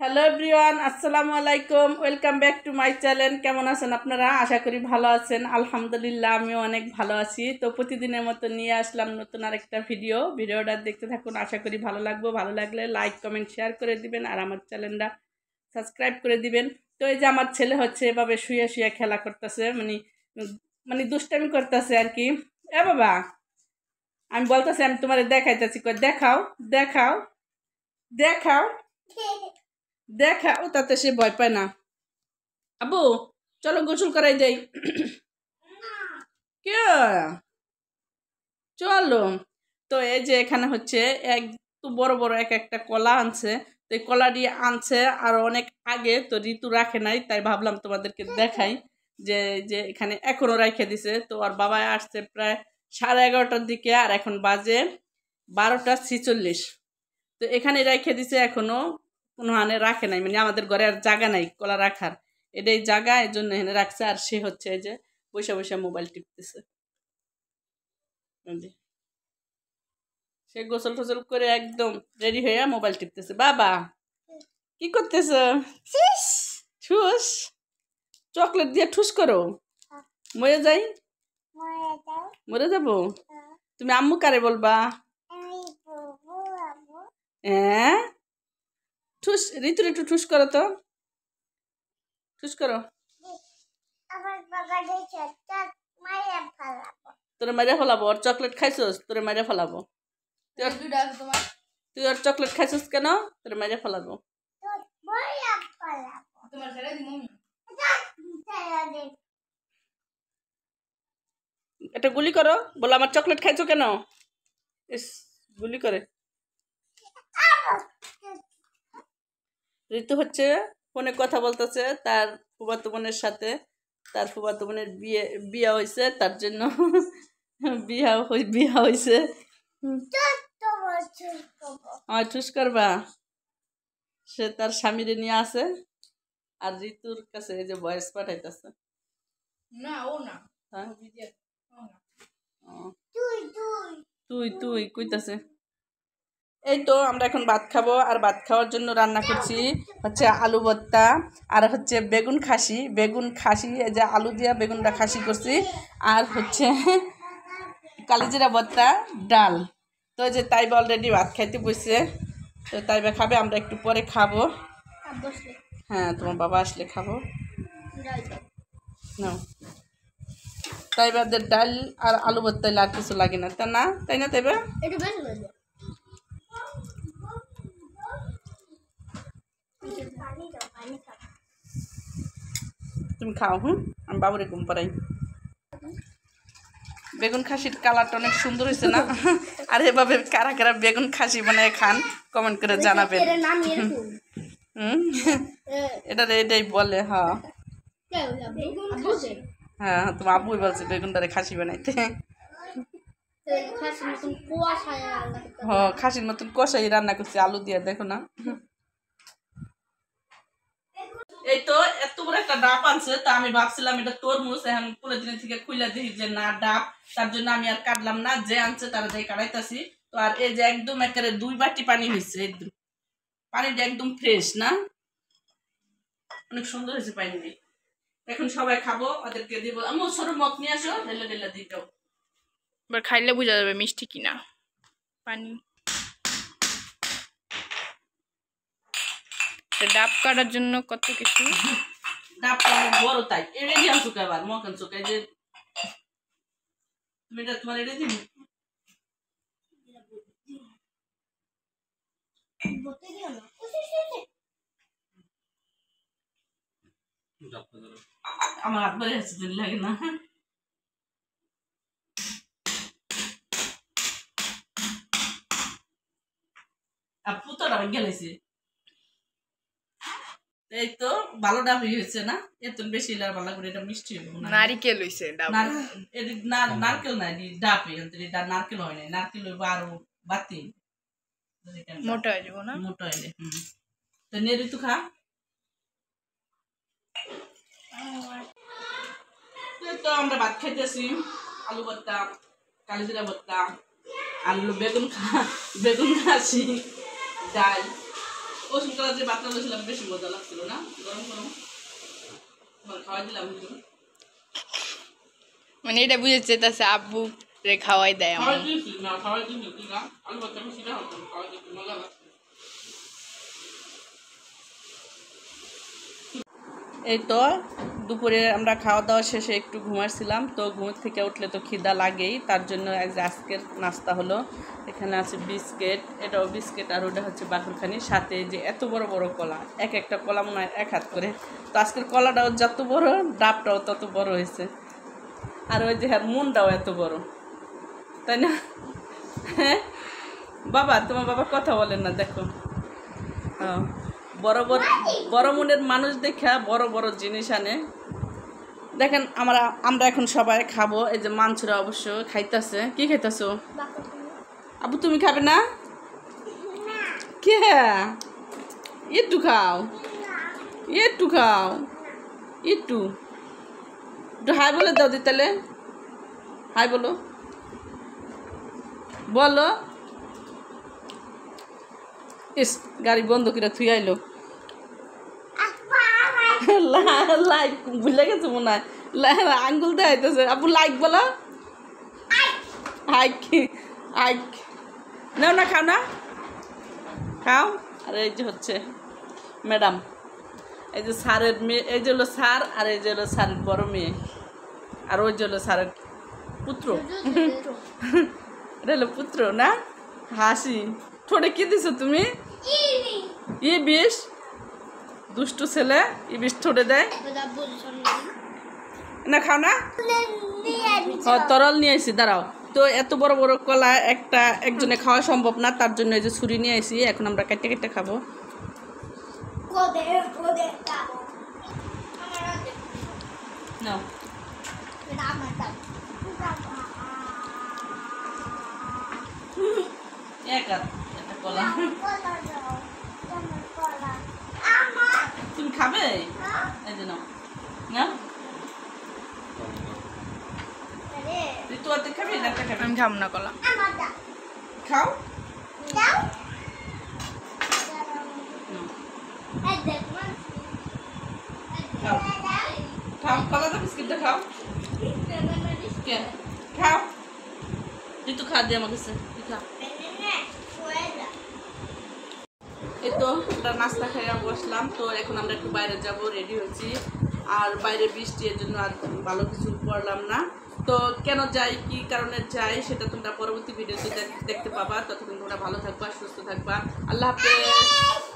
Hello everyone, আসসালামু আলাইকুম। Welcome back to my channel. কেমন আছেন আপনারা? আশা করি ভালো আছেন। আলহামদুলিল্লাহ, আমিও অনেক ভালো আছি। তো প্রতিদিনের মতো নিয়ে আসলাম নতুন আরেকটা ভিডিওটা দেখতে থাকুন। আশা করি ভালো লাগবে। ভালো লাগলে লাইক কমেন্ট শেয়ার করে দিবেন আর আমার চ্যানেলটা সাবস্ক্রাইব করে দিবেন। তো এই যে আমার ছেলে হচ্ছে এভাবে শুয়ে শুয়ে খেলা করতেছে, মানে দুষ্টামি করতেছে আর কি। এ বাবা, আমি বলতেছি আমি তোমার দেখাইতেছি, দেখাও দেখাও দেখাও দেখাও, তাতে সে ভয় পায় না। আবু, চলো গোসল করাই যাই। কে? চলো। তো এই যে এখানে হচ্ছে এক বড় বড় এক একটা কলা আনছে। তো এই কলা দিয়ে আনছে আর অনেক আগে, তো ঋতু রাখে নাই, তাই ভাবলাম তোমাদেরকে দেখাই যে যে এখানে এখনো রাখে দিছে। তো আর বাবা আসছে প্রায় 11:30টার দিকে, আর এখন বাজে 12:46। তো এখানে রেখে দিছে, এখনো কোনো হানে রাখে নাই, মানে আমাদের ঘরে আর জায়গা নাই কলা রাখার, এটাই জায়গা, এই জন্য এখানে রাখছে। আর সে হচ্ছে এই যে বসে বসে মোবাইল টিপতেছে। সে গোসল টোসল করে একদম রেডি হয়ে মোবাইল টিপতেছে। বাবা কি করতেছ? ঠুস, চকলেট দিয়ে ঠুস করো। মরে যাই, মরে যাবো। তুমি আম্মু কারে বলবা? হ্যাঁ, ঠুস, ঋতু একটু ঠুস করো তো, ঠুস করো। তোরে মাইরা ফেলাবো। ওর চকলেট খাইছস, তোরে মাইরা ফেলাবো। তুই ওর চকলেট খাইছস কেন? তোরে মাইরা ফেলাবো। এটা গুলি করো, বলো আমার চকলেট খাইছো কেন? ইস, গুলি করে। ঋতু হচ্ছে ফোনে কথা বলতেছে তার ফুফাতো বোনের সাথে। তার ফুফাতো বোনের বিয়ে হয়েছে, তার জন্য বিয়া হয়েছে। আমার ঠুস করবা। সে তার স্বামীরে নিয়ে আসে, আর ঋতুর কাছে এই যে ভয়েস পাঠাইতেছে। না ও না, হ্যাঁ তুই তুই কইতাছে। এই তো আমরা এখন ভাত খাবো, আর ভাত খাওয়ার জন্য রান্না করছি হচ্ছে আলু ভর্তা, আর হচ্ছে বেগুন খাসি, এই যে আলু দিয়া বেগুনটা খাসি করছি, আর হচ্ছে কালিজিরা ভর্তা, ডাল। তো যে তাইবা অলরেডি ভাত খাইতে বসছে, তো তাইবা খাবে, আমরা একটু পরে খাবো। হ্যাঁ, তোমার বাবা আসলে খাবো। না, তাইবাদের ডাল আর আলু ভর্তা আর কিছু লাগে না, তা না, তাই না তাইবা? তুমি খাও। আমি বাবুরে ঘুম পাড়াই। বেগুন খাসির কালারটা অনেক সুন্দর হয়েছে না? আর এভাবে কারা কারা বেগুন খাসি বানায় খান কমেন্ট করে জানাবেন। এটাই বলে। হ্যাঁ হ্যাঁ, তোমার আব্বুই বলছে বেগুনটারে খাসি বানাইতে। খাসির মতন কষাই রান্না করছি আলু দিয়ে, দেখো না। এই তো এত বড় একটা ডাব আনছে, তা আমি ভাবছিলাম এটা তরমুজ, এখন পরের দিনের থেকে খুলে দেখি যে না ডাব, তার জন্য আমি আর কাটলাম না, যে আনছে তারা যাই কাটাইতাছি। তো আর এই যে একদম একেবারে 2 বাটি পানি হয়েছে, একদম পানিটা একদম ফ্রেশ না, অনেক সুন্দর হয়েছে পানি। এখন সবাই খাবো, ওদেরকে দিব। আমি ছোট মগ নিয়ে আসো, ঢেলে ঢেলে দিতে এবার খাইলে বোঝা যাবে মিষ্টি কিনা। পানি ডাব কাটার জন্য কত কিছু। ডাবটা অনেক বড়, তাই এড়ে দিয়ে আনছো আবার মগ আনছো, যে তুমি এটা তোমার এড়ে দিবি। আমার হাত ধরে আছে, লাগে না। পুতোটা গেলেছে। এই তো ভালো ডাব হয়েছে না? এত বেশি ভালো করে, এটা মিষ্টি হবে। নারিকেল হইছে ডাব, নারকেল নাই, ডাব নারকেল হয় নাই, নারকেল হইব আরো বাতি মোটা হয়ে যাবো না, মোটা হইলে। তো নেড়ি তো খা। তো আমরা ভাত খাইতেছি, আলু ভর্তা, কালিজিরা ভর্তা, আলু বেগুন খাসি, ডাল। ওষুধ করা যে বাচ্চা বলেছিলাম বেশি মজা লাগছিল না, গরম গরম খাওয়াই দিলাম। মানে এটা বুঝে চেতাছে আব্বু রে খাওয়াই দেয় আমার। খাওয়াই দিয়েছি না, খাওয়াই দিয়েছি তুই না, আলু বাচ্চা বেশি না হতো, খাওয়াই দিয়েছি, মজা লাগছে। এই তো দুপুরে আমরা খাওয়া দাওয়া শেষে একটু ঘুমাচ্ছিলাম, তো ঘুম থেকে উঠলে তো খিদা লাগেই, তার জন্য আজকের নাস্তা হলো এখানে আছে বিস্কিট, এটাও বিস্কিট আর ওটা হচ্ছে বাকুরখানি, সাথে যে এত বড় বড় কলা, এক একটা কলা মনে হয় 1 হাত করে। তো আজকের কলাটাও যত বড় ডাবটাও তত বড় হয়েছে, আর ওই যে হ্যাঁ মনটাও এত বড়, তাই না? হ্যাঁ বাবা, তোমার বাবা কথা বলেন না, দেখো বড় বড় বড় মনের মানুষ দেখা বড় বড় জিনিস আনে। দেখেন আমরা এখন সবাই খাবো, এই যে মাংসরা অবশ্য খাইতেছে। কি খাইতেছো আবু, তুমি খাবে না? কে একটু খাও, একটু খাও, একটু হাই বলে দাও দি, তাহলে হাই বলো, বলো। ইস, গাড়ি বন্ধ করে থুই আইলো, লাইক ভুলে গেছে মনে হয়, আঙ্গুল দেখাইতেছে। আপু লাইক বলো, হাইক হাইক নাও না, খাও না, খাও। আর এই যে হচ্ছে ম্যাডাম, এই যে স্যারের মেয়ে, এই যে হলো স্যার, আর এই যে হলো স্যারের বড় মেয়ে, আর ওই যে হলো স্যারের পুত্র। এটা হলো পুত্র না? হাসি ঠোঁটে কি দিছো তুমি? ই বিষ, দুষ্টু ছেলে, ই বিষ ঠোঁটে দেয় না, খাও না। তরল নিয়ে আসি, দাঁড়াও। তো এত বড় বড় কলা একজনে খাওয়া সম্ভব না, তার জন্য এই যে ছুরি নিয়ে আসি, এখন আমরা কেটে কেটে খাবো। নাও কলা, তুমি খাবে? এই যে নাও না, তুই তো খাবি না, খাবি? আমি খাবো না কলা। খাও, খাও কলা তো, বিস্কিটটা খাও, খাও, তুই তো খা দিয়ে আমাকে, খা। এই তো একটা নাস্তা খাইয়া বসলাম, তো এখন আমরা একটু বাইরে যাব, রেডি হয়েছি। আর বাইরে বৃষ্টি, এর জন্য আর ভালো কিছু পড়লাম না। তো কেন যাই, কি কারণে যাই, সেটা তোমরা পরবর্তী ভিডিওতে দেখতে পাবা। ততক্ষণ তোমরা ভালো থাকবা, সুস্থ থাকবা। আল্লাহ হাফেজ।